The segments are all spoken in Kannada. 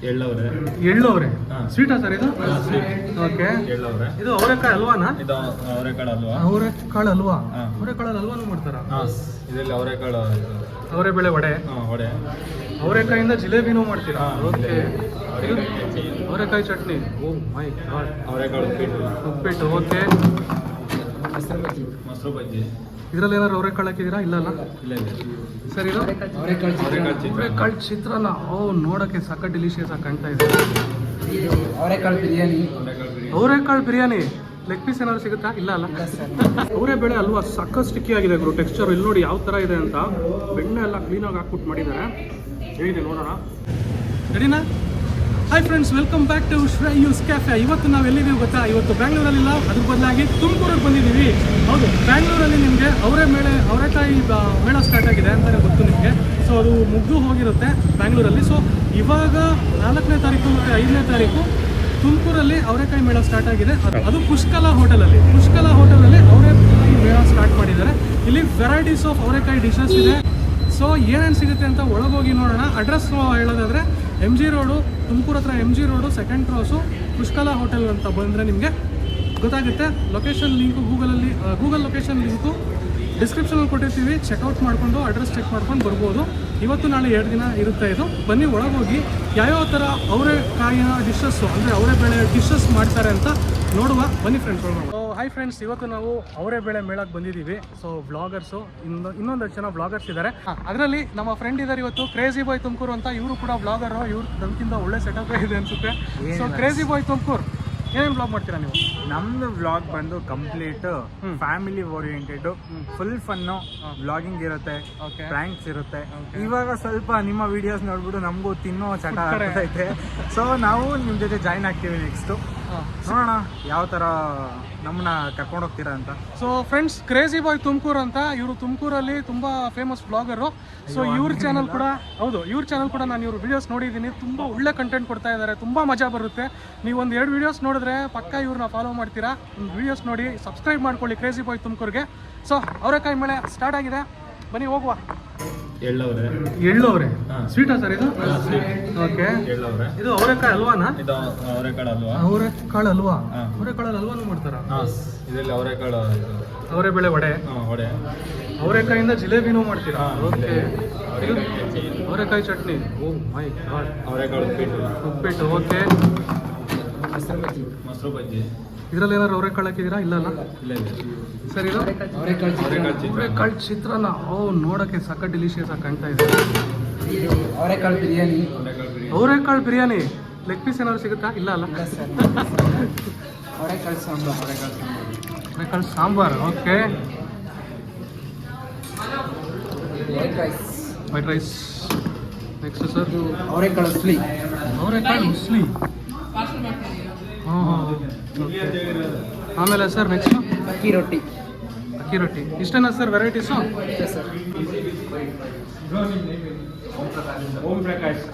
ಎಳ್ಳವರೆ ಸ್ವೀಟಾ ಸರ್ ಇದು? ಓಕೆ. ಇದು ಅವರೆಕಾಳು ಹಲ್ವಾನಾ? ಇದು ಅವರೆಕಾಳು ಹಲ್ವಾ. ಅವರೆಕಾಳು ಹಲ್ವಾ. ಅವರೆಕಾಳು ಹಲ್ವಾನು ಮಾಡ್ತಾರಾ? ಇದರಲ್ಲಿ ಅವರೆಕಾಳು ಅವರೆಬೇಳೆ ವಡೆ. ವಡೆ. ಅವರೆಕಾಯಿಂದ ಜಿಲೇಬಿನೂ ಮಾಡ್ತೀರಾ? ಓಕೆ. ಅವರೆಕಾಯಿ ಚಟ್ನಿ. ಓ ಮೈ ಗಾಡ್. ಅವರೆಕಾಳು ಉಪ್ಪಿಟ್ಟು. ಓಕೆ. ಮೊಸರು ಬಜ್ಜಿ. ಇದರಲ್ಲಿ ಏನಾದ್ರು ಅವರೆಕಾಳು ಹಾಕಿದ್ದೀರಾ? ಇಲ್ಲ ಸರ್. ಇದು ಅವರೆಕಾಳು ಚಿತ್ರಾನ್ನ. ಓ, ನೋಡೋಕ್ಕೆ ಸಕ್ಕ ಡಿಲಿಷಿಯಸ್ ಆಗಿ ಕಾಣ್ತಾ ಇದೆ. ಅವರೆಕಾಳು ಬಿರಿಯಾನಿ. ಲೆಗ್ ಪೀಸ್ ಏನಾದ್ರು ಸಿಗುತ್ತಾ? ಇಲ್ಲ ಅವರೆಬೇಳೆ ಅಲ್ವಾ ಸಕ್ಕ ಸ್ಟಿಕ್ಕಿ ಆಗಿದೆ ಗುರು. ಟೆಕ್ಸ್ಚರ್ ಇಲ್ಲಿ ನೋಡಿ ಯಾವ ಥರ ಇದೆ ಅಂತ. ಬೆಣ್ಣೆ ಎಲ್ಲ ಕ್ಲೀನಾಗಿ ಹಾಕ್ಬಿಟ್ಟು ಮಾಡಿದ್ದಾರೆ. ಹೇಗಿದೆ ನೋಡೋಣ. ರೆಡಿನಾ? Hi friends, welcome back to Shreyus cafe. ಇವತ್ತು ನಾವು ಎಲ್ಲಿದ್ದೀವಿ ಗೊತ್ತಾ? ಇವತ್ತು ಬ್ಯಾಂಗ್ಳೂರಲ್ಲಿಲ್ಲ, ಅದ್ರ ಬದಲಾಗಿ ತುಮಕೂರಿಗೆ ಬಂದಿದ್ದೀವಿ. ಹೌದು, ಬ್ಯಾಂಗ್ಳೂರಲ್ಲಿ ನಿಮಗೆ ಅವರೆಕಾಯಿ ಮೇಳ ಸ್ಟಾರ್ಟ್ ಆಗಿದೆ ಅಂತಲೇ ಗೊತ್ತು ನಿಮಗೆ. ಸೊ ಅದು ಮುಗ್ದು ಹೋಗಿರುತ್ತೆ ಬ್ಯಾಂಗ್ಳೂರಲ್ಲಿ. ಸೊ ಇವಾಗ 4ನೇ ತಾರೀಕು ಮತ್ತು 5ನೇ ತಾರೀಕು ತುಮಕೂರಲ್ಲಿ ಅವರೆಕಾಯಿ ಮೇಳ ಸ್ಟಾರ್ಟ್ ಆಗಿದೆ. ಅದು ಪುಷ್ಕಲಾ ಹೋಟೆಲಲ್ಲಿ ಅವರೆಕಾಯಿ ಮೇಳ ಸ್ಟಾರ್ಟ್ ಮಾಡಿದ್ದಾರೆ. ಇಲ್ಲಿ ವೆರೈಟೀಸ್ ಆಫ್ ಅವರೆಕಾಯಿ ಡಿಶಸ್ ಇದೆ. ಸೊ ಏನೇನು ಸಿಗುತ್ತೆ ಅಂತ ಒಳಗೋಗಿ ನೋಡೋಣ. ಅಡ್ರೆಸ್ ಹೇಳೋದಾದರೆ MG ರೋಡು, ತುಮಕೂರು ಹತ್ರ MG road, 2nd cross, Pushkala hotel ಅಂತ ಬಂದರೆ ನಿಮಗೆ ಗೊತ್ತಾಗುತ್ತೆ. Location link Google location link ಡಿಸ್ಕ್ರಿಪ್ಷನಲ್ಲಿ ಕೊಟ್ಟಿರ್ತೀವಿ. ಚೆಕ್ಔಟ್ ಮಾಡಿಕೊಂಡು ಅಡ್ರೆಸ್ ಚೆಕ್ ಮಾಡ್ಕೊಂಡು ಬರ್ಬೋದು. ಇವತ್ತು ನಾಳೆ 2 ದಿನ ಇರುತ್ತೆ ಇದು. ಬನ್ನಿ ಒಳಗೋಗಿ ಯಾವ್ಯಾವ ಥರ ಅವರೆಕಾಯಿನ ಡಿಶಸ್ಸು ಅಂದರೆ ಅವರೆಬೇಳೆ ಡಿಶಸ್ ಮಾಡ್ತಾರೆ ಅಂತ ನೋಡುವ. ಬನ್ನಿ ಫ್ರೆಂಡ್ಸ್ ಒಳಗೋಣ. ಹಾಯ್ ಫ್ರೆಂಡ್ಸ್, ಇವತ್ತು ನಾವು ಅವರೆಬೇಳೆ ಮೇಳಕ್ಕೆ ಬಂದಿದ್ದೀವಿ. ಸೊ ವ್ಲಾಗರ್ಸು ಇನ್ನೊಂದು ಜನ ವ್ಲಾಗರ್ಸ್ ಇದ್ದಾರೆ. ಅದರಲ್ಲಿ ನಮ್ಮ ಫ್ರೆಂಡ್ ಇದ್ದಾರೆ ಇವತ್ತು, ಕ್ರೇಜಿ ಬಾಯ್ ತುಮಕೂರು ಅಂತ. ಇವರು ಕೂಡ ವ್ಲಾಗರು. ಇವ್ರು ನಮ್ಗಿಂತ ಒಳ್ಳೆ ಸೆಟಪ್ ಇದೆ ಅನ್ಸುತ್ತೆ. ಸೊ ಕ್ರೇಜಿ ಬಾಯ್ ತುಮಕೂರು ಏನೇನು ವ್ಲಾಗ್ ಮಾಡ್ತೀರಾ ನೀವು? ನಮ್ದು ವ್ಲಾಗ್ ಬಂದು complete family oriented, full fun vlogging ಇರುತ್ತೆ, ಪ್ರ್ಯಾಂಕ್ಸ್ ಇರುತ್ತೆ. ಇವಾಗ ಸ್ವಲ್ಪ ನಿಮ್ಮ ವಿಡಿಯೋಸ್ ನೋಡ್ಬಿಟ್ಟು ನಮಗೂ ತಿನ್ನೋ ಚಟ ಆಗ್ತೈತೆ. ಸೊ ನಾವು ನಿಮ್ಮ ಜೊತೆ ಜಾಯ್ನ್ ಆಗ್ತೀವಿ ನೆಕ್ಸ್ಟ್. ನೋಡೋಣ ಯಾವ ಥರ ನಮ್ಮನ್ನ ಕರ್ಕೊಂಡು ಹೋಗ್ತೀರಾ ಅಂತ. So friends, crazy boy Tumakuru ಅಂತ. ಇವರು ತುಮಕೂರಲ್ಲಿ ತುಂಬ ಫೇಮಸ್ ಬ್ಲಾಗರು. ಸೊ ಇವ್ರ ಚಾನಲ್ ಕೂಡ ನಾನು ಇವ್ರ ವಿಡಿಯೋಸ್ ನೋಡಿದ್ದೀನಿ. ತುಂಬ ಒಳ್ಳೆ ಕಂಟೆಂಟ್ ಕೊಡ್ತಾ ಇದ್ದಾರೆ. ತುಂಬ ಮಜಾ ಬರುತ್ತೆ. ನೀವು ಒಂದು 2 ವಿಡಿಯೋಸ್ ನೋಡಿದ್ರೆ ಪಕ್ಕ ಇವ್ರನ್ನ ಫಾಲೋ ಮಾಡ್ತೀರಾ. ಒಂದು ವಿಡಿಯೋಸ್ ನೋಡಿ ಸಬ್ಸ್ಕ್ರೈಬ್ ಮಾಡ್ಕೊಳ್ಳಿ ಕ್ರೇಜಿ ಬಾಯ್ ತುಮಕೂರಿಗೆ. ಸೊ ಅವರೆಕಾಯಿ ಮೇಳೆ ಸ್ಟಾರ್ಟ್ ಆಗಿದೆ, ಬನ್ನಿ ಹೋಗುವ. ಎಳ್ಳವರೆ ಸ್ವೀಟಾ ಸರ್ ಇದು? ಓಕೆ. ಇದು ಅವರೆಕಾಯಿ ಹಲ್ವಾನಾ? ಇದು ಅವರೆಕಾಳು ಹಲ್ವಾ. ಅವರೆಕಾಳು ಹಲ್ವಾನು ಮಾಡ್ತಾರಾ? ಇದರಲ್ಲಿ ಅವರೆಕಾಳು ಅವರೆಬೇಳೆ ವಡೆ. ಅವರೆಕಾಯಿಂದ ಜಿಲೇಬಿನೂ ಮಾಡ್ತೀರಾ? ಓಕೆ. ಅವರೆಕಾಯಿ ಚಟ್ನಿ. ಓ ಮೈ ಗಾಡ್. ಅವರೆಕಾಳು ಉಪ್ಪಿಟ್ಟು. ಓಕೆ. ಮೊಸರು ಬಜ್ಜಿ. ಇದರಲ್ಲಿ ಏನಾದ್ರು ಅವರೆಕಾಳು ಹಾಕಿದ್ದೀರಾ? ಇಲ್ಲ ಸರ್. ಇದು ಅವರೆಕಾಳು ಚಿತ್ರಾನ್ನ. ಓ, ನೋಡೋಕ್ಕೆ ಸಕ್ಕ ಡಿಲಿಷಿಯಸ್ ಆಗಿ ಕಾಣ್ತಾ ಇದೆ. ಅವರೆಕಾಳು ಬಿರಿಯಾನಿ. ಲೆಗ್ ಪೀಸ್ ಏನಾದ್ರು ಸಿಗುತ್ತಾ? ಇಲ್ಲ ಅವರೆಕಾಳು sambar. Okay. White rice. Next sir ಅವರೆಕಾಳು ಉಸ್ಲಿ. ಆಮೇಲೆ ಸರ್ ನೆಕ್ಸ್ಟ್ ಅಕ್ಕಿ ರೊಟ್ಟಿ. ಇಷ್ಟೇನಾ ಸರ್ ವೆರೈಟೀಸು?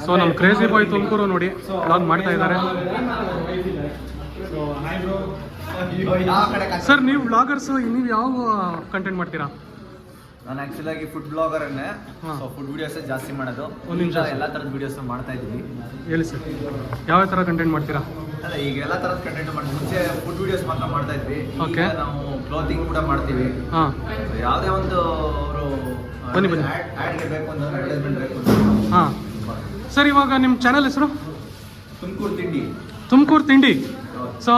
ಸೊ ನಮ್ಮ ಕ್ರೇಜಿ ಬಾಯ್ ತುಮಕೂರು ನೋಡಿ ವ್ಲಾಗ್ ಮಾಡ್ತಾ ಇದ್ದಾರೆ. ಸರ್ ನೀವು ವ್ಲಾಗರ್ಸು, ನೀವು ಯಾವ ಕಂಟೆಂಟ್ ಮಾಡ್ತೀರಾ? ನಾನು ಆ್ಯಕ್ಚುಲಾಗಿ ಫುಡ್ ಬ್ಲಾಗರನ್ನೇ. ಸೊ ಫುಡ್ ವಿಡಿಯೋಸೇ ಜಾಸ್ತಿ ಮಾಡೋದು. ಎಲ್ಲ ಥರದ ವಿಡಿಯೋಸ್ ಮಾಡ್ತಾ ಇದ್ದೀವಿ. ಹೇಳಿ ಸರ್, ಯಾವ ಥರ ಕಂಟೆಂಟ್ ಮಾಡ್ತೀರಾ? ಅಲ್ಲ, ಈಗ ಎಲ್ಲ ಥರದ ಕಂಟೆಂಟ್ ಮಾಡ್ತೀವಿ. ಮುಂಚೆ ಫುಡ್ ವಿಡಿಯೋಸ್ ಮಾತ್ರ ಮಾಡ್ತಾ ಇದ್ವಿ. ಓಕೆ. ನಾವು ಕ್ಲೋತಿಂಗ್ ಕೂಡ ಮಾಡ್ತೀವಿ. ಯಾವುದೇ ಒಂದು ಅವರು ಆ್ಯಡ್ಗೆ ಬೇಕು ಅಂದ್ರೆ, ಅಡ್ವರ್ಟೈಸ್ಮೆಂಟ್ ಬೇಕು ಅಂದ್ರೆ. ಸರ್ ಇವಾಗ ನಿಮ್ಮ ಚಾನಲ್ ಹೆಸರು? ತುಮಕೂರು ತಿಂಡಿ. ಸೊ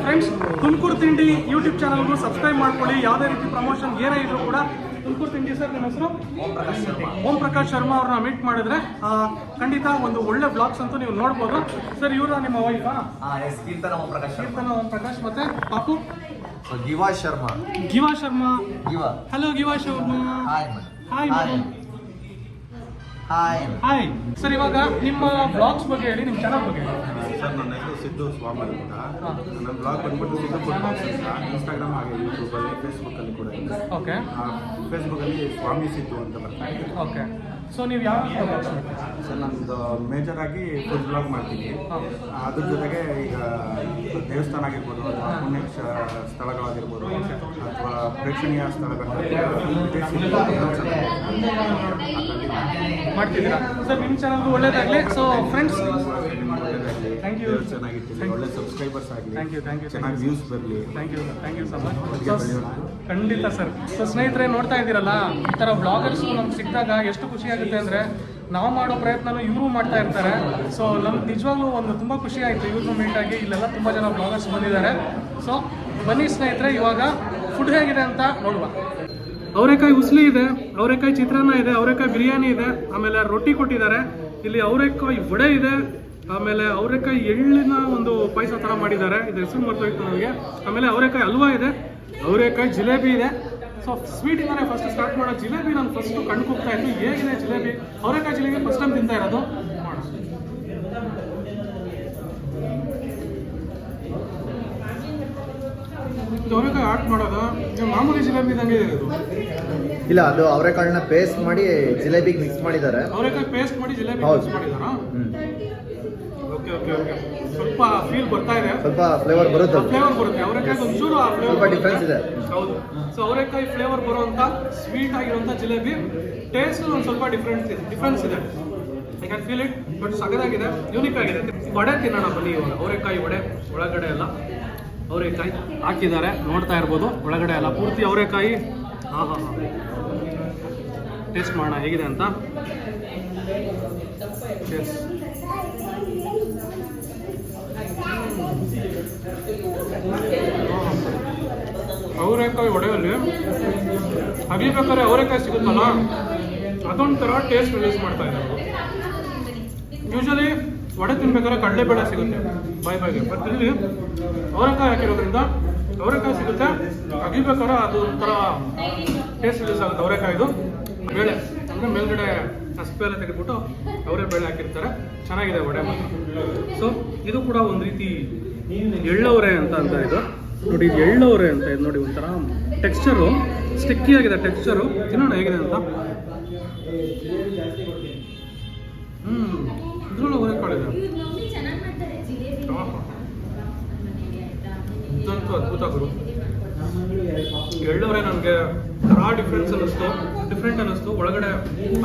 ಫ್ರೆಂಡ್ಸ್, ತುಮಕೂರು ತಿಂಡಿ ಯೂಟ್ಯೂಬ್ ಚಾನಲ್ಗೂ ಸಬ್ಸ್ಕ್ರೈಬ್ ಮಾಡ್ಕೊಳ್ಳಿ. ಯಾವುದೇ ರೀತಿ ಪ್ರಮೋಷನ್ ಏನೇ ಇದ್ರು ಕೂಡ ತುಮಕೂರು ತಿಂಡಿ. ಸರ್ ನಿಮ್ಮ ಹೆಸರು? ಓಂ ಪ್ರಕಾಶ್ ಶರ್ಮಾ ಅವ್ರನ್ನ ಮೀಟ್ ಮಾಡಿದ್ರೆ ಖಂಡಿತ ಒಂದು ಒಳ್ಳೆ ಬ್ಲಾಗ್ಸ್ ಅಂತೂ ನೀವು ನೋಡ್ಬೋದು. ಸರ್ ಇವರ ನಿಮ್ಮ ವೈಫಾ? ಕೀರ್ತನ ಓಂ ಪ್ರಕಾಶ್ ಮತ್ತೆ Papu Giva Sharma. Hello Giva Sharma. Hi sir. ಇವಾಗ ನಿಮ್ಮ ಬ್ಲಾಗ್ಸ್ ಬಗ್ಗೆ ಹೇಳಿ, ನಿಮ್ಮ ಚಾನಲ್ ಬಗ್ಗೆ. ಸರ್, ನನ್ನ ಹೆಸರು ಸಿದ್ದು ಸ್ವಾಮಿ ಅಂತ. ನನ್ನ ಬ್ಲಾಗ್ ಬಂದ್ಬಿಟ್ಟು ಸಿದ್ದು ಫುಡ್ ಬ್ಲಾಗ್ಸ್ ಅಂತ. ಇನ್ಸ್ಟಾಗ್ರಾಮ್ ಹಾಗೆ ಯೂಟ್ಯೂಬಲ್ಲಿ, ಫೇಸ್ಬುಕ್ಕಲ್ಲಿ ಕೂಡ ಇದೆ. ಓಕೆ. ಫೇಸ್ಬುಕ್ಕಲ್ಲಿ ಸ್ವಾಮಿ ಸಿದ್ದು ಅಂತ ಬರ್ತಾ ಇದೆ. ಓಕೆ. ಸೊ ನೀವು ಯಾವ ಬ್ಲಾಗ್ಸ್ ಮಾಡ್ತೀರಾ? ಸರ್ ನಮ್ಮದು ಮೇಜರ್ ಆಗಿ ಫುಡ್ ಬ್ಲಾಗ್ ಮಾಡ್ತೀನಿ. ಅದ್ರ ಜೊತೆಗೆ ಈಗ ದೇವಸ್ಥಾನ ಆಗಿರ್ಬೋದು ಅಥವಾ ಪುಣ್ಯ ಸ್ಥಳಗಳಾಗಿರ್ಬೋದು ಅಥವಾ ಪ್ರೇಕ್ಷಣೀಯ ಮಾಡ್ತಿದ್ದೀರಾ ಸರ್? ನಿಮ್ಮ ಚಾನಲ್ ಒಳ್ಳೇದಾಗಲಿ. So friends, thank you. ಚೆನ್ನಾಗಿರ್ತೀನಿ, ಒಳ್ಳೆ ಸಬ್ಸ್ಕ್ರೈಬರ್ಸ್ ಆಗಲಿ, ಥ್ಯಾಂಕ್ ಯು ಚೆನ್ನಾಗಿ ವ್ಯೂಸ್ ಬರಲಿ. Thank you so much. ಖಂಡಿತ ಸರ್. ಸೊ ಸ್ನೇಹಿತರೆ, ನೋಡ್ತಾ ಇದ್ದೀರಲ್ಲ, ಈ ಥರ ಬ್ಲಾಗರ್ಸು ನಮ್ಗೆ ಸಿಕ್ಕಿದಾಗ ಎಷ್ಟು ಖುಷಿ ಆಗುತ್ತೆ ಅಂದರೆ, ನಾವು ಮಾಡೋ ಪ್ರಯತ್ನನೂ ಇವರು ಮಾಡ್ತಾ ಇರ್ತಾರೆ. ಸೊ ನಮ್ಗೆ ನಿಜವಾಗ್ಲೂ ಒಂದು ತುಂಬ ಖುಷಿ ಆಯಿತು ಇವ್ರನ್ನೂ ಮೀಟಾಗಿ. ಇಲ್ಲೆಲ್ಲ ತುಂಬ ಜನ ಬ್ಲಾಗರ್ಸ್ ಬಂದಿದ್ದಾರೆ. ಸೊ ಬನ್ನಿ ಸ್ನೇಹಿತರೆ, ಇವಾಗ ಫುಡ್ ಹೇಗಿದೆ ಅಂತ ನೋಡುವ. ಅವರೆಕಾಯಿ ಉಸ್ಲಿ ಇದೆ, ಅವರೆಕಾಯಿ ಚಿತ್ರಾನ್ನ ಇದೆ, ಅವರೆಕಾಯಿ ಬಿರಿಯಾನಿ ಇದೆ, ಆಮೇಲೆ ರೊಟ್ಟಿ ಕೊಟ್ಟಿದ್ದಾರೆ. ಇಲ್ಲಿ ಅವರೆಕಾಯಿ ವಡೆ ಇದೆ, ಆಮೇಲೆ ಅವರೆಕಾಯಿ ಎಳ್ಳಿನ ಒಂದು ಪಾಯಸ ಥರ ಮಾಡಿದ್ದಾರೆ, ಇದು ಹೆಸರು ಮರ್ತೋಯ್ತು ನನಗೆ. ಆಮೇಲೆ ಅವರೆಕಾಯಿ ಹಲ್ವಾ ಇದೆ, ಅವರೆಕಾಯಿ ಜಿಲೇಬಿ ಇದೆ. ಸೊ ಸ್ವೀಟಿಂದಾನೆ ಫಸ್ಟ್ ಸ್ಟಾರ್ಟ್ ಮಾಡೋ. ಜಿಲೇಬಿ ನಾನು ಫಸ್ಟ್ ಕಣ್ಣು ಹೋಗ್ತಾ ಇತ್ತು, ಹೇಗಿದೆ ಜಿಲೇಬಿ? ಅವರೆಕಾಯಿ ಜಿಲೇಬಿ ಫಸ್ಟ್ ಟೈಮ್ ತಿಂತಾ ಇರೋದು. ಅವರೆಕಾಯಿ ಆಟ್ ಮಾಡೋದು ಮಾಮೂಲಿ ಜಿಲೇಬಿ ಇದ್ದಂಗೆ ಇದೆ ಇದು. ಇಲ್ಲ, ಅದು ಅವರೆಕಾಳನ್ನ ಪೇಸ್ಟ್ ಮಾಡಿ ಜಿಲೇಬಿಗೆ ಮಿಕ್ಸ್ ಮಾಡಿದ್ದಾರೆ. ಅವರೆಕಾಯಿ ಪೇಸ್ಟ್ ಮಾಡಿ ಜಿಲೇಬಿ ಮಿಕ್ಸ್ ಮಾಡಿದಾರಾ? Okay okay okay. ಸ್ವಲ್ಪ ಫೀಲ್ ಬರ್ತಾ ಇದೆ, ಸ್ವಲ್ಪ ಫ್ಲೇವರ್ ಬರುತ್ತೆ. ಫ್ಲೇವರ್ ಬರುತ್ತೆ. ಅವರೆಕಾಯಿ ಒಂಚೂರು ಆ ಸ್ವಲ್ಪ ಫ್ಲೇವರ್ ಡಿಫ್ರೆನ್ಸ್ ಇದೆ. ಹೌದು. ಸೊ ಅವರೆಕಾಯಿ ಫ್ಲೇವರ್ ಬರುವಂತ ಸ್ವೀಟ್ ಆಗಿರುವಂತ ಜಿಲೇಬಿ ಟೇಸ್ಟ್ ಒಂದು ಸ್ವಲ್ಪ ಡಿಫ್ರೆನ್ಸ್ ಇದೆ. I can feel it. But ಸಗದಾಗಿದೆ, ಯೂನಿಕ್ ಆಗಿದೆ. ವಡೆ ತಿನ್ನೋಣ ಬನ್ನಿ ಇವಾಗ. ಅವರೆಕಾಯಿ ವಡೆ, ಒಳಗಡೆ ಎಲ್ಲ ಅವರೆಕಾಯಿ ಹಾಕಿದ್ದಾರೆ, ನೋಡ್ತಾ ಇರ್ಬೋದು. ಒಳಗಡೆ ಎಲ್ಲ ಪೂರ್ತಿ ಅವರೆಕಾಯಿ. ಹಾಂ ಹಾಂ ಹಾಂ, ಟೇಸ್ಟ್ ಮಾಡೋಣ ಹೇಗಿದೆ ಅಂತ. ಅವರೆಕಾಯಿ ವಡೆಯಲ್ಲಿ ಅಗಿಬೇಕಾದ್ರೆ ಅವರೆಕಾಯಿ ಸಿಗುತ್ತಲ್ಲ, ಅದೊಂಥರ ಟೇಸ್ಟ್ ರಿಲೀಸ್ ಮಾಡ್ತಾ ಇದೆ. ಯೂಶಲಿ ವಡೆ ತಿನ್ಬೇಕಾದ್ರೆ ಕಡಲೆಬೇಳೆ ಸಿಗುತ್ತೆ ಬಾಯಿಗೆ, ಬಟ್ ಇಲ್ಲಿ ಅವರೆಕಾಯಿ ಹಾಕಿರೋದ್ರಿಂದ ಅವರೆಕಾಯಿ ಸಿಗುತ್ತೆ. ಅಗಿಬೇಕಾದ್ರೆ ಅದು ಒಂಥರ ಟೇಸ್ಟ್ ರಿಲೀಸ್ ಆಗುತ್ತೆ. ಅವರೆಕಾಯಿದು ಬೇಳೆ ಅಂದರೆ ಮೇಲ್ಗಡೆ ಹಸಿಪೆ ಎಲ್ಲ ತೆಗೆದ್ಬಿಟ್ಟು ಅವರೇ ಬೇಳೆ ಹಾಕಿರ್ತಾರೆ. ಚೆನ್ನಾಗಿದೆ ವಡೆ ಮಾತ್ರ. ಸೊ ಇದು ಕೂಡ ಒಂದು ರೀತಿ ಎಳ್ಳವರೆ ಅಂತ ಇದು ನೋಡಿ. ಇದು ಎಳ್ಳವರೆ ಅಂತ ಇದು ನೋಡಿ. ಒಂಥರ ಟೆಕ್ಸ್ಚರು ಸ್ಟಿಕ್ಕಿ ಆಗಿದೆ ಟೆಕ್ಸ್ಚರು. ತಿನ್ನೋಣ ಹೇಗಿದೆ ಅಂತ. ಇದ್ರಲ್ಲೂ ಅವರೆಕಾಳಿದೆ. ಇದಂತೂ ಅದ್ಭುತ ಗುರು. ಎಳ್ಳವರೆ ನನಗೆ ಥರ ಡಿಫ್ರೆಂಟ್ ಅನ್ನಿಸ್ತು. ಒಳಗಡೆ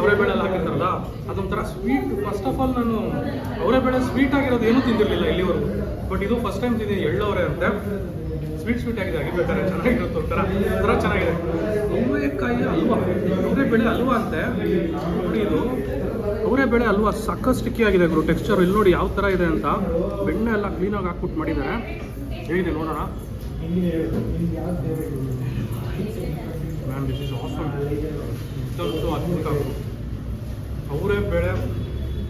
ಅವರೆಬೇಳೆ ಎಲ್ಲ ಹಾಕಿರ್ತಾರಲ್ಲ, ಅದೊಂಥರ ಸ್ವೀಟ್. ಫಸ್ಟ್ ಆಫ್ ಆಲ್ ನಾನು ಅವರೆಬೇಳೆ ಸ್ವೀಟ್ ಆಗಿರೋದು ಏನೂ ತಿಂದಿರಲಿಲ್ಲ ಇಲ್ಲಿವರೆಗೂ. ಬಟ್ ಇದು ಫಸ್ಟ್ ಟೈಮ್ ತಿಂದಿದ್ದೀನಿ. ಎಳ್ಳವರೆ ಅಂತೆ ಸ್ವೀಟ್ ಆಗಿದೆ. ಆಗಿರ್ಬೇಕಾದ್ರೆ ಚೆನ್ನಾಗಿರುತ್ತೆ, ಒಂಥರ ಚೆನ್ನಾಗಿದೆ. ಅವರೆಕಾಯಿ ಹಲ್ವಾ, ಅವರೆಬೇಳೆ ಹಲ್ವಾ ಅಂತೆ ನೋಡಿ. ಇದು ಅವರೆಬೇಳೆ ಹಲ್ವಾ ಸಖತ್ ಸ್ಟಿಕ್ಕಿ ಆಗಿದೆ ಗುರು. ಟೆಕ್ಸ್ಚರ್ ಇಲ್ಲಿ ನೋಡಿ ಯಾವ ಥರ ಇದೆ ಅಂತ. ಬೆಣ್ಣೆ ಎಲ್ಲ ಕ್ಲೀನಾಗಿ ಹಾಕ್ಬಿಟ್ಟು ಮಾಡಿದ್ದಾರೆ. ಹೇಗಿದೆ ನೋಡೋಣ. Ma'am, this is awesome. ಇದಂತೂ ಅದ್ಭುತ. ಅವರೆಬೇಳೆ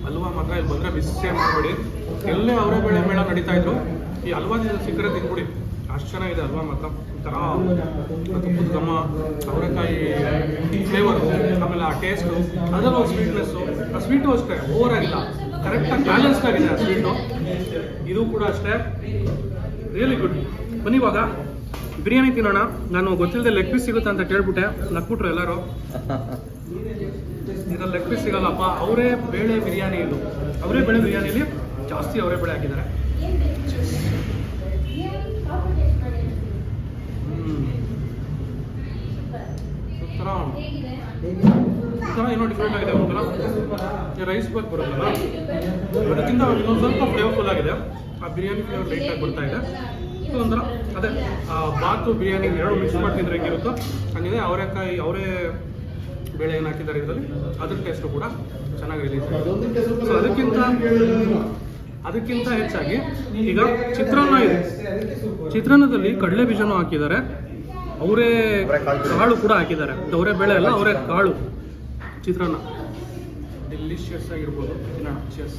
ಹಲ್ವಾ ಮಾತ್ರ ಇಲ್ಲಿ ಬಂದರೆ ಮಿಸ್ಸೇ ಮಾಡಬೇಡಿ. ಎಲ್ಲೇ ಅವರೆಬೇಳೆ ಮೇಳ ನಡೀತಾ ಇದ್ರು, ಈ ಹಲ್ವಾದಿಂದ ಸಿಕ್ಕರೆ ತಿನ್ಬಿಡಿ. ಅಷ್ಟು ಚೆನ್ನಾಗಿದೆ ಹಲ್ವಾ ಮಾತ್ರ. ಒಂಥರ ತುಪ್ಪದ ಘಮ, ಅವರೆಕಾಯಿ ಫ್ಲೇವರು, ಆಮೇಲೆ ಆ ಟೇಸ್ಟು, ಅದರಲ್ಲೂ ಸ್ವೀಟ್ನೆಸ್ಸು. ಆ ಸ್ವೀಟು ಅಷ್ಟೇ ಓವರ್ ಆಗಿಲ್ಲ, ಕರೆಕ್ಟಾಗಿ ಬ್ಯಾಲೆನ್ಸ್ಡ್ ಆಗಿದೆ ಆ ಸ್ವೀಟು. ಇದು ಕೂಡ ಅಷ್ಟೇ ರಿಯಲಿ ಗುಡ್. ಬನ್ನಿ ಇವಾಗ ಬಿರಿಯಾನಿ ತಿನ್ನೋಣ. ನಾನು ಗೊತ್ತಿಲ್ಲದೆ ಲೆಗ್ ಪೀಸ್ ಸಿಗುತ್ತೆ ಅಂತ ಕೇಳ್ಬಿಟ್ಟೆ, ನಕ್ಬಿಟ್ರು ಎಲ್ಲರೂ. ಇದ್ರಲ್ಲಿ ಲೆಗ್ ಪೀಸ್ ಸಿಗಲ್ಲಪ್ಪ. ಅವರೇ ಬೇಳೆ ಬಿರಿಯಾನಿ ಇದು. ಅವರೇ ಬೇಳೆ ಬಿರಿಯಾನಿಲಿ ಜಾಸ್ತಿ ಅವರೇ ಬೇಳೆ ಹಾಕಿದ್ದಾರೆ. ಒಂಥರ ಏನೋ ಡಿಫ್ರೆಂಟ್ ಆಗಿದೆ. ಒಂಥರ ಈ ರೈಸ್ ಬಾತ್ ಬರುತ್ತಲ್ಲ, ಅದಕ್ಕಿಂತ ಇನ್ನೊಂದು ಸ್ವಲ್ಪ ಫ್ಲೇವರ್ಫುಲ್ ಆಗಿದೆ. ಆ ಬಿರಿಯಾನಿ ಫ್ಲೇವರ್ ಲೈಟಾಗಿ ಬರ್ತಾ ಇದೆ. ಸೊ ಒಂಥರ ಅದೇ ಬಾತು ಬಿರಿಯಾನಿ ಎರಡು ಮಿಕ್ಸ್ ಮಾಡ್ತಿದ್ರೆ ಹೆಂಗಿರುತ್ತೋ ಹಂಗಿದೆ. ಅವರೆಕಾಯಿ ಅವರೇ ಬೇಳೆ ಏನು ಹಾಕಿದ್ದಾರೆ ಇದರಲ್ಲಿ, ಅದ್ರ ಟೇಸ್ಟು ಕೂಡ ಚೆನ್ನಾಗಿ ರಿಲೀಸ್ ಆಗಿದೆ. ಸೊ ಅದಕ್ಕಿಂತ ಹೆಚ್ಚಾಗಿ ಈಗ ಚಿತ್ರಾನ್ನ ಇದೆ. ಚಿತ್ರಾನ್ನದಲ್ಲಿ ಕಡಲೆ ಬೀಜನೂ ಹಾಕಿದ್ದಾರೆ, ಅವರೇ ಕಾಳು ಕೂಡ ಹಾಕಿದ್ದಾರೆ. ಅವರೇ ಬೇಳೆ ಅಲ್ಲ, ಅವರೇ ಕಾಳು. ಚಿತ್ರಾನ್ನ ಡೆಲಿಷಿಯಸ್ ಆಗಿರ್ಬೋದು. ತಿನ್ನೋಣ. ಚೆಸ್.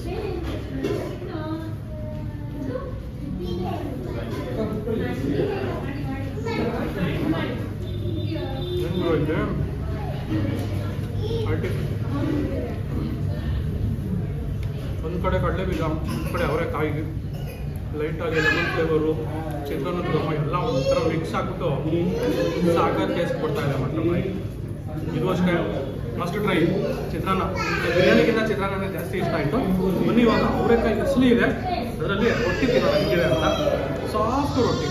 ಒಂದು ಕಡೆ ಕಡಲೆ ಬೀಜ, ಒಂದು ಕಡೆ ಅವರೆಕಾಯಿ, ಲೈಟಾಗಿ ಲೆಮನ್ ಫ್ಲೇವರು, ಚಿತ್ರಾನ್ನದ ಘಮ ಎಲ್ಲ ಒಂಥರ ಮಿಕ್ಸ್ ಆಗಿಬಿಟ್ಟು ಸಾಕಾದ ಟೇಸ್ಟ್ ಕೊಡ್ತಾ ಇದೆ ಮಾತ್ರ ಬಾಯಿ. ಇದು ಅಷ್ಟೇ ಮಸ್ಟ್ ಟ್ರೈ ಚಿತ್ರಾನ್ನ. ಬಿರಿಯಾನಿಗಿಂತ ಚಿತ್ರಾನ್ನ ಜಾಸ್ತಿ ಇಷ್ಟ ಆಯಿತು. ಬನ್ನಿ ಇವಾಗ ಅವರೆಕಾಯಿ ಉಸ್ಲಿ ಇದೆ, ಅದರಲ್ಲಿ ರೊಟ್ಟಿ ತಿನ್ನೋಣ ಹೆಂಗಿದೆ ಅಂತ. ಸಾಫ್ಟ್ ರೊಟ್ಟಿ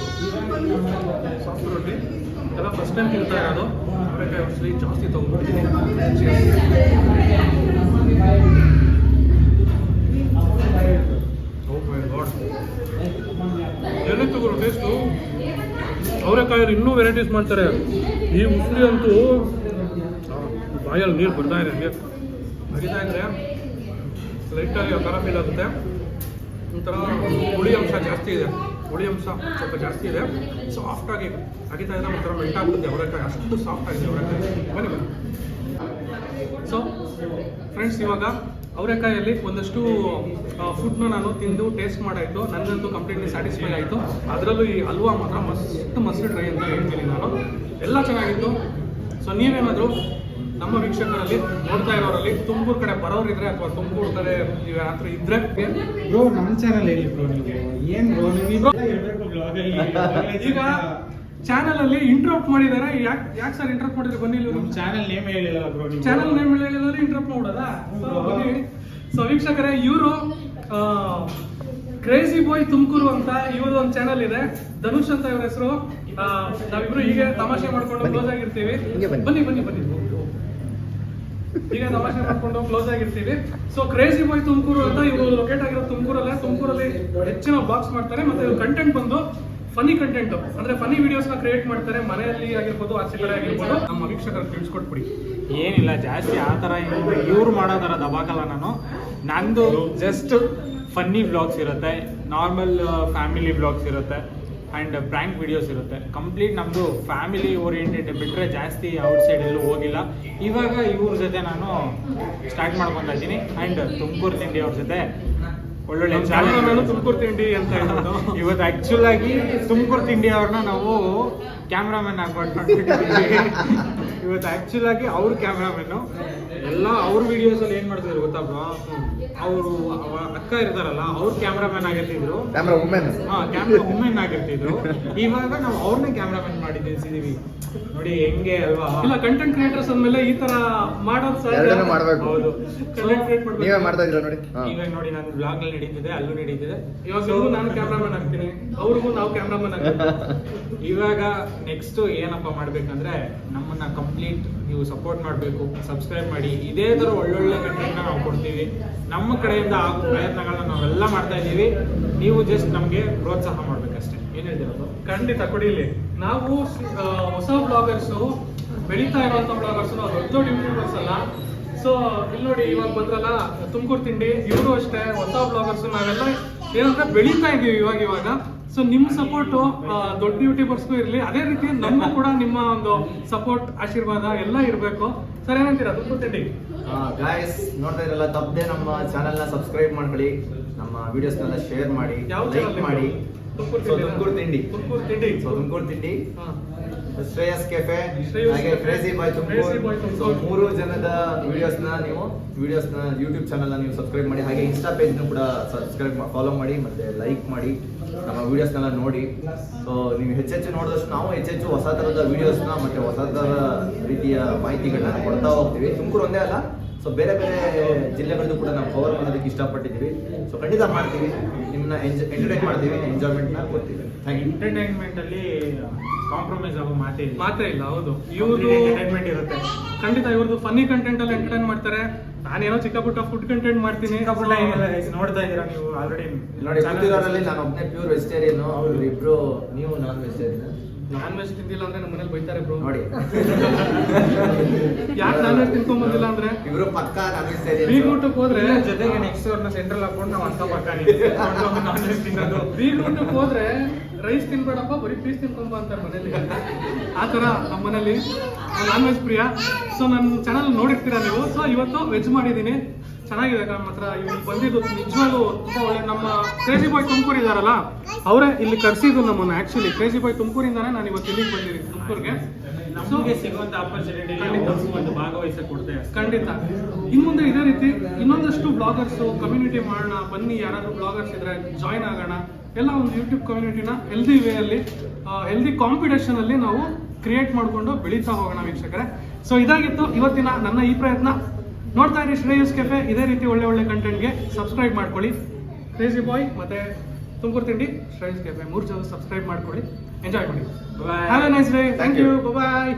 ಎಲ್ಲ ಫಸ್ಟ್ ಟೈಮ್ ತಿಂತಾ ಇರೋದು. ಅವರೆಕಾಯಿ ಉಸ್ಲಿ ಜಾಸ್ತಿ ತೊಗೊಂಡ್ಬಿಡ್ತೀನಿ. ಏನಿತ್ತು ಗುರು ಟೇಸ್ಟು. ಅವರೆಕಾಯಲ್ಲಿ ಇನ್ನೂ ವೆರೈಟೀಸ್ ಮಾಡ್ತಾರೆ. ಈ ಉಸ್ಲಿ ಅಂತೂ ಬಾಯಲ್ಲಿ ನೀರು ಬರ್ತಾ ಇದೆ, ನೀರು ಹರಿತಾ ಇದ್ರೆ ಲೈಟಾಗಿ ಆ ಥರ ಫೀಲ್ ಆಗುತ್ತೆ. ಒಂಥರ ಹುಳಿ ಅಂಶ ಜಾಸ್ತಿ ಇದೆ, ಹುಳಿ ಅಂಶ ಸ್ವಲ್ಪ ಜಾಸ್ತಿ ಇದೆ. ಸಾಫ್ಟಾಗಿ ಹರಿತಾ ಇದ್ರೆ ಒಂಥರ ಮೆಲ್ಟಾಗ್ಬಿಡುತ್ತೆ ಅವರೆಕಾಯಿ, ಅಷ್ಟು ಸಾಫ್ಟ್ ಆಗಿದೆ ಅವರೆಕಾಯಿ. ಬನ್ನಿ ಬನ್ನಿ. ಸೊ ಫ್ರೆಂಡ್ಸ್, ಇವಾಗ ಅವರೆಕಾಯಲ್ಲಿ ಒಂದಷ್ಟು ಫುಡ್ನ ನಾನು ತಿಂದು ಟೇಸ್ಟ್ ಮಾಡಾಯಿತು. ನನ್ನಂತೂ ಕಂಪ್ಲೀಟ್ಲಿ ಸ್ಯಾಟಿಸ್ಫೈ ಆಯಿತು. ಅದರಲ್ಲೂ ಈ ಹಲ್ವಾ ಮಾತ್ರ ಮಸ್ಟ್ ಟ್ರೈ ಅಂತ ಹೇಳ್ತೀನಿ ನಾನು. ಎಲ್ಲ ಚೆನ್ನಾಗಿತ್ತು. ಸೊ ನೀವೇನಾದರೂ ನಮ್ಮ ವೀಕ್ಷಕರಲ್ಲಿ ನೋಡ್ತಾ ಇರೋರಲ್ಲಿ ತುಮಕೂರು ಕಡೆ ಬರೋರಿದ್ರೆ ಅಥವಾ ತುಮಕೂರು ಕಡೆ ನೀವು ಯಾರಾದ್ರೂ ಇದ್ರೆ ಬ್ರೋ ನಮ್ಮ ಚಾನಲ್ ಹೇಳಿ ಬ್ರೋ, ನೀವು ಏನು ಬ್ರೋ ನೀವು ಹೇಳ್ಬೇಕು ಬ್ಲಾಗಲ್ಲಿ. ಈಗ ಚಾನಲ್ ಅಲ್ಲಿ ಇಂಟ್ರಪ್ಟ್ ಮಾಡಿದ್ದಾರೆ. ಯಾಕೆ ಸರ್ ಇಂಟ್ರಪ್ಟ್ ಮಾಡಿದ್ರೆ? ಬನ್ನಿ, ನಮ್ಮ ಚಾನಲ್ ನೇಮ್ ಹೇಳಿಲ್ಲ ಬ್ರೋ. ಚಾನಲ್ ನೇಮ್ ಹೇಳಿದ್ರೆ ಇಂಟ್ರಪ್ಟ್ ಮಾಡೋದಾ? ಸೊ ವೀಕ್ಷಕರೇ, ಇವರು ಕ್ರೇಜಿ ಬಾಯ್ ತುಮಕೂರು ಅಂತ ಇವ್ರದ್ದು ಒಂದು ಚಾನಲ್ ಇದೆ. ಧನುಷ್ ಅಂತ ಇವ್ರ ಹೆಸರು. ನಾವಿಬ್ರು ಹೀಗೆ ತಮಾಷೆ ಮಾಡ್ಕೊಂಡು ಕ್ಲೋಸ್ ಆಗಿರ್ತೀವಿ. ಬನ್ನಿ ಬನ್ನಿ ಬನ್ನಿ, ಈಗ ತಮಾಷೆ ಮಾಡ್ಕೊಂಡು ಕ್ಲೋಸ್ ಆಗಿರ್ತೀವಿ. ಸೊ ಕ್ರೇಜಿ ಬಾಯ್ ತುಮಕೂರು ಅಂತ ಇವರು ಲೊಕೇಟ್ ಆಗಿರೋ ತುಮಕೂರಲ್ಲಿ ಹೆಚ್ಚಿನ ಬ್ಲಾಗ್ಸ್ ಮಾಡ್ತಾರೆ. ಮತ್ತೆ ಇವ್ರ ಕಂಟೆಂಟ್ ಬಂದು ಫನಿ ಕಂಟೆಂಟ್, ಅಂದ್ರೆ ಫನಿ ವಿಡಿಯೋಸ್ ನ ಕ್ರಿಯೇಟ್ ಮಾಡ್ತಾರೆ. ಮನೆಯಲ್ಲಿ ಆಗಿರ್ಬೋದು, ಆಚೆ ಕಡೆ ಆಗಿರ್ಬೋದು. ನಮ್ಮ ವೀಕ್ಷಕರಿಗೆ ತಿಳಿಸ್ಕೊಟ್ಬಿಡಿ. ಏನಿಲ್ಲ ಜಾಸ್ತಿ ಆ ಥರ ಇವ್ರು ಮಾಡೋ ಥರ ದಬಾಕಲ್ಲ ನಾನು. ನಂದು ಜಸ್ಟ್ ಫನ್ನಿ ವ್ಲಾಗ್ಸ್ ಇರುತ್ತೆ, ನಾರ್ಮಲ್ ಫ್ಯಾಮಿಲಿ ವ್ಲಾಗ್ಸ್ ಇರುತ್ತೆ ಆ್ಯಂಡ್ ಪ್ರ್ಯಾಂಕ್ ವಿಡಿಯೋಸ್ ಇರುತ್ತೆ. ಕಂಪ್ಲೀಟ್ ನಮ್ಮದು ಫ್ಯಾಮಿಲಿ ಓರಿಯೆಂಟೆಡ್ ಬಿಟ್ಟರೆ ಜಾಸ್ತಿ ಔಟ್ಸೈಡ್ ಎಲ್ಲೂ ಹೋಗಿಲ್ಲ. ಇವಾಗ ಇವ್ರ ಜೊತೆ ನಾನು ಸ್ಟಾರ್ಟ್ ಮಾಡ್ಕೊತಾ ಇದ್ದೀನಿ. ಆ್ಯಂಡ್ ತುಮಕೂರು ತಿಂಡಿ ಅವ್ರ ಜೊತೆ ಒಳ್ಳೊಳ್ಳೆ ತುಮಕೂರು ತಿಂಡಿ ಅಂತ ಹೇಳೋದು. ಇವತ್ತು ಆ್ಯಕ್ಚುಲ್ ಆಗಿ ತುಮಕೂರು ತಿಂಡಿ ಅವ್ರನ್ನ ನಾವು ಕ್ಯಾಮ್ರಾಮನ್ ಆಗ್ಬಿಟ್ಟಿದ್ದೀವಿ. ಇವತ್ತು ಆ್ಯಕ್ಚುಲ್ ಆಗಿ ಅವ್ರ ಕ್ಯಾಮ್ರಾಮನ್ನು ಎಲ್ಲ ಅವ್ರ ವಿಡಿಯೋಸಲ್ಲಿ ಏನು ಮಾಡ್ತಿದ್ರು ಗೊತ್ತಾ ಬ್ರೋ? ಅವರು ಅಕ್ಕ ಇರ್ತಾರಲ್ಲ, ಅವ್ರು ಕ್ಯಾಮ್ರಾಮನ್ ಆಗಿರ್ತಿದ್ರು, ಕ್ಯಾಮ್ರಾ ವುಮೆನ್ ಆಗಿರ್ತಿದ್ರು. ಇವಾಗ ನಾವು ಅವ್ರನ್ನೇ ಕ್ಯಾಮ್ರಾಮನ್ ಮಾಡಿ ನಿಲ್ಸಿದೀವಿ. ನೋಡಿ ಹೆಂಗೆ ಅಲ್ವಾ? ಇಲ್ಲ, ಕಂಟೆಂಟ್ ಕ್ರಿಯೇಟರ್ಸ್ ಅಂದ್ಮೇಲೆ ಈ ತರ ಮಾಡೋದು ಸಹ ಮಾಡಬೇಕು. ಹೌದು, ನೀವೇ ಮಾಡ್ತಾ ಇದ್ದೀರಾ ನೋಡಿ. ಇವಾಗ ನೋಡಿ ನನ್ನ ಬ್ಲಾಗ್ ನಲ್ಲಿ ನಡೀತಿದೆ, ಅಲ್ಲೂ ನಡೀತಿದೆ. ಇವಾಗ ನಾನು ಕ್ಯಾಮ್ರಾಮನ್ ಆಗ್ತೀನಿ, ಅವ್ರಿಗೂ ನಾವು ಕ್ಯಾಮ್ರಾಮನ್ ಆಗ್ತೀವಿ. ಇವಾಗ ನೆಕ್ಸ್ಟ್ ಏನಪ್ಪ ಮಾಡ್ಬೇಕಂದ್ರೆ, ನಮ್ಮನ್ನ ಕಂಪ್ಲೀಟ್ ನೀವು ಸಪೋರ್ಟ್ ಮಾಡಬೇಕು, ಸಬ್ಸ್ಕ್ರೈಬ್ ಮಾಡಿ. ಇದೇ ತರ ಒಳ್ಳೊಳ್ಳೆ ಕಂಟೆಂಟ್ನ ನಾವು ಕೊಡ್ತೀವಿ. ನಮ್ಮ ಕಡೆಯಿಂದ ಆಗೋ ಪ್ರಯತ್ನಗಳನ್ನ ನಾವೆಲ್ಲ ಮಾಡ್ತಾ ಇದ್ದೀವಿ. ನೀವು ಜಸ್ಟ್ ನಮಗೆ ಪ್ರೋತ್ಸಾಹ ಮಾಡ್ಬೇಕಷ್ಟೇ. ಏನ್ ಹೇಳ್ತಿರೋದು? ಖಂಡಿತ ಕೊಡಿಲಿ. ನಾವು ಹೊಸ ಬ್ಲಾಗರ್ಸು, ಬೆಳೀತಾ ಇರುವಂತ ಬ್ಲಾಗರ್ಸು, ನಾವು ದೊಡ್ಡ ದೊಡ್ಡ ಯೂಟ್ಯೂಬರ್ಸ್ ಅಲ್ಲ. ಸೊ ಇಲ್ಲಿ ನೋಡಿ, ಇವಾಗ ಬಂದ್ರಲ್ಲ ತುಮಕೂರು ತಿಂಡಿ, ಇವರು ಅಷ್ಟೇ ಹೊಸ ಬ್ಲಾಗರ್ಸು. ನಾವೆಲ್ಲ ಏನಂದ್ರೆ ಬೆಳೀತಾ ಇದೀವಿ ಇವಾಗ. ಸೊ ನಿಮ್ಮ ಸಪೋರ್ಟು ದೊಡ್ಡ ಯೂಟ್ಯೂಬರ್ಸ್ಗೂ ಇರಲಿ, ಅದೇ ರೀತಿ ನಮ್ಮ ಕೂಡ ನಿಮ್ಮ ಒಂದು ಸಪೋರ್ಟ್, ಆಶೀರ್ವಾದ ಎಲ್ಲ ಇರಬೇಕು. ಸರ್, ಏನಂತೀರಾ ತುಮಕೂರು ತಿಂಡಿ? ಗಾಯ್ಸ್, ನೋಡ್ತಾ ಇರಲ್ಲ, ತಪ್ಪದೆ ನಮ್ಮ ಚಾನಲ್ನ ಸಬ್ಸ್ಕ್ರೈಬ್ ಮಾಡ್ಕೊಳ್ಳಿ, ನಮ್ಮ ವಿಡಿಯೋಸ್ನೆಲ್ಲ ಶೇರ್ ಮಾಡಿ, ಲೈಕ್ ಮಾಡಿ. ತುಮಕೂರು ತಿಂಡಿ. ಶ್ರೇಯಸ್ ಕೆಫೆ, ಹಾಗೆ ಕ್ರೇಜಿ ಬಾಯ್ ತುಮಕೂರು. ಮೂರು ಜನದ ವಿಡಿಯೋಸ್ನ ಯೂಟ್ಯೂಬ್ ಚಾನಲ್ನ ನೀವು ಸಬ್ಸ್ಕ್ರೈಬ್ ಮಾಡಿ. ಹಾಗೆ ಇನ್ಸ್ಟಾ ಪೇಜ್ನ ಕೂಡ ಸಬ್ಸ್ಕ್ರೈಬ್ ಫಾಲೋ ಮಾಡಿ, ಮತ್ತೆ ಲೈಕ್ ಮಾಡಿ, ನಮ್ಮ ವಿಡಿಯೋಸ್ನೆಲ್ಲ ನೋಡಿ. ಸೊ ನೀವು ಹೆಚ್ಚೆಚ್ಚು ನೋಡಿದಷ್ಟು ನಾವು ಹೆಚ್ಚೆಚ್ಚು ಹೊಸ ಥರದ ವಿಡಿಯೋಸ್ನ ಮತ್ತು ಹೊಸ ಥರ ರೀತಿಯ ಮಾಹಿತಿಗಳನ್ನ ಕೊಡ್ತಾ ಹೋಗ್ತೀವಿ. ತುಮಕೂರು ಒಂದೇ ಅಲ್ಲ, ಸೊ ಬೇರೆ ಬೇರೆ ಜಿಲ್ಲೆಗಳದ್ದು ಕೂಡ ನಾವು ಕವರ್ ಮಾಡೋದಕ್ಕೆ ಇಷ್ಟಪಟ್ಟಿದ್ದೀವಿ. ಸೊ ಖಂಡಿತ ಮಾಡ್ತೀವಿ, ನಿಮ್ಮನ್ನ ಎಂಟರ್ಟೈನ್ ಮಾಡ್ತೀವಿ, ಎಂಜಾಯ್ಮೆಂಟ್ನ ಕೊಡ್ತೀವಿ. Thank you. ಎಂಟರ್ಟೈನ್ಮೆಂಟ್ ಅಲ್ಲಿ ಕಾಂಪ್ರಮೈಸ್ ಆಗೋ ಮಾತೇ ಇಲ್ಲ. ಹೌದು, ಇವ್ರದ್ದು ಎಂಟರ್ಟೈನ್ಮೆಂಟ್ ಇರುತ್ತೆ. ಖಂಡಿತ ಇವ್ರದ್ದು ಫನ್ನಿ ಕಂಟೆಂಟ್ ಅಲ್ಲಿ ಎಂಟರ್ಟೈನ್ ಮಾಡ್ತಾರೆ. ನಾನೇನೋ ಚಿಕ್ಕ ಪುಟ್ಟ ಫುಡ್ ಕಂಟೆಂಟ್ ಮಾಡ್ತೀನಿ. ನೋಡ್ತಾ ಇದ್ದೀರಾ ನೀವು ಆಲ್ರೆಡಿ. ನೋಡಿ, ಗೊತ್ತಿರೋರಲ್ಲಿ ನಾನು ಒಬ್ಬನೇ ಪ್ಯೂರ್ ವೆಜಿಟೇರಿಯನ್, ಇಬ್ರು ನೀವು ನಾನ್ ವೆಜಿಟೇರಿಯನ್. ನಾನ್ ವೆಜ್ ತಿಂದಿಲ್ಲ ಅಂದ್ರೆ ನಮ್ಮ ಮನೇಲಿ ಬೈತಾರೆ ಬ್ರೋ. ನೋಡಿ, ಯಾಕೆ ನಾನ್ ವೆಜ್ ತಿನ್ಕೊಂಬಂದಿಲ್ಲ ಅಂದ್ರೆ ಇಬ್ರು ಪಕ್ಕ ನಾನ್ ವೆಜಿಟೇರಿಯನ್. ಬೀಗ್ ಊಟಕ್ಕೆ ಹೋದ್ರೆ ಜೊತೆಗೆ ನೆಕ್ಸ್ಟ್ ಅವ್ರನ್ನ ಸೆಂಟ್ರಲ್ ಹಾಕೊಂಡು ನಾವು ಅಕ್ಕ ಪಕ್ಕ ನಾನ್ ವೆಜ್ ತಿನ್ನೋದು. ಬೀಗ್ ಊಟಕ್ಕೆ ಹೋದ್ರೆ ರೈಸ್ ತಿನ್ಬೇಡಪ್ಪ, ಬರೀ ಪೀಸ್ ತಿನ್ಕೊಂಬ ಅಂತಾರೆ ಮನೇಲಿ. ಆ ಥರ ನಮ್ಮ ಮನೇಲಿ ನಾನ್ ವೆಜ್ ಪ್ರಿಯ. ಸೊ ನನ್ನ ಚಾನಲ್ ನೋಡಿರ್ತೀರಾ ನೀವು. ಸೊ ಇವತ್ತು ವೆಜ್ ಮಾಡಿದ್ದೀನಿ, ಚೆನ್ನಾಗಿದೆ. ನಮ್ಮ ಹತ್ರ ಇಲ್ಲಿ ಬಂದಿದ್ದು ನಿಜವಾಗ್ಲೂ ತುಂಬ ಒಳ್ಳೆ. ನಮ್ಮ ಕ್ರೇಜಿ ಬಾಯ್ ತುಮಕೂರು ಇದ್ದಾರಲ್ಲ, ಅವರೇ ಇಲ್ಲಿ ಕರೆಸಿದ್ದು ನಮ್ಮನ್ನು. ಆ್ಯಕ್ಚುಲಿ ಕ್ರೇಜಿ ಬಾಯ್ ತುಮಕೂರಿಂದಾನೇ ನಾನು ಇವತ್ತು ಇಲ್ಲಿಗೆ ಬಂದಿದ್ದೀನಿ, ತುಮಕೂರಿಗೆ. ನಮಗೆ ಸಿಗುವಂತ ಆಪರ್ಚುನಿಟಿ ಒಂದು ಭಾಗವಹಿಸಕ್ಕೆ ಕೊಡ್ತೇವೆ. ಖಂಡಿತ ಇನ್ನು ಮುಂದೆ ಇದೇ ರೀತಿ ಇನ್ನೊಂದಷ್ಟು ಬ್ಲಾಗರ್ಸು ಕಮ್ಯುನಿಟಿ ಮಾಡೋಣ. ಬನ್ನಿ, ಯಾರಾದರೂ ಬ್ಲಾಗರ್ಸ್ ಇದ್ರೆ ಜಾಯ್ನ್ ಆಗೋಣ. ಎಲ್ಲ ಒಂದು ಯೂಟ್ಯೂಬ್ ಕಮ್ಯುನಿಟಿನ ಹೆಲ್ದಿ ವೇಯಲ್ಲಿ, ಹೆಲ್ದಿ ಕಾಂಪಿಟೇಷನಲ್ಲಿ ನಾವು ಕ್ರಿಯೇಟ್ ಮಾಡಿಕೊಂಡು ಬೆಳೀತಾ ಹೋಗೋಣ ವೀಕ್ಷಕರೇ. ಸೊ ಇದಾಗಿತ್ತು ಇವತ್ತಿನ ನನ್ನ ಈ ಪ್ರಯತ್ನ. ನೋಡ್ತಾ ಇರಿ ಶ್ರೇಯಸ್ ಕೆಫೆ. ಇದೇ ರೀತಿ ಒಳ್ಳೆ ಒಳ್ಳೆ ಕಂಟೆಂಟ್ಗೆ ಸಬ್ಸ್ಕ್ರೈಬ್ ಮಾಡ್ಕೊಳ್ಳಿ. ಕ್ರೇಜಿ ಬಾಯ್ ಮತ್ತೆ ತುಮಕೂರು ತಿಂಡಿ ಶ್ರೇಯಸ್ ಕೆಫೆ 3 ಜನ ಸಬ್ಸ್ಕ್ರೈಬ್ ಮಾಡ್ಕೊಳ್ಳಿ. ಎಂಜಾಯ್ ಮಾಡಿ. Have a nice day. Thank you. Bye.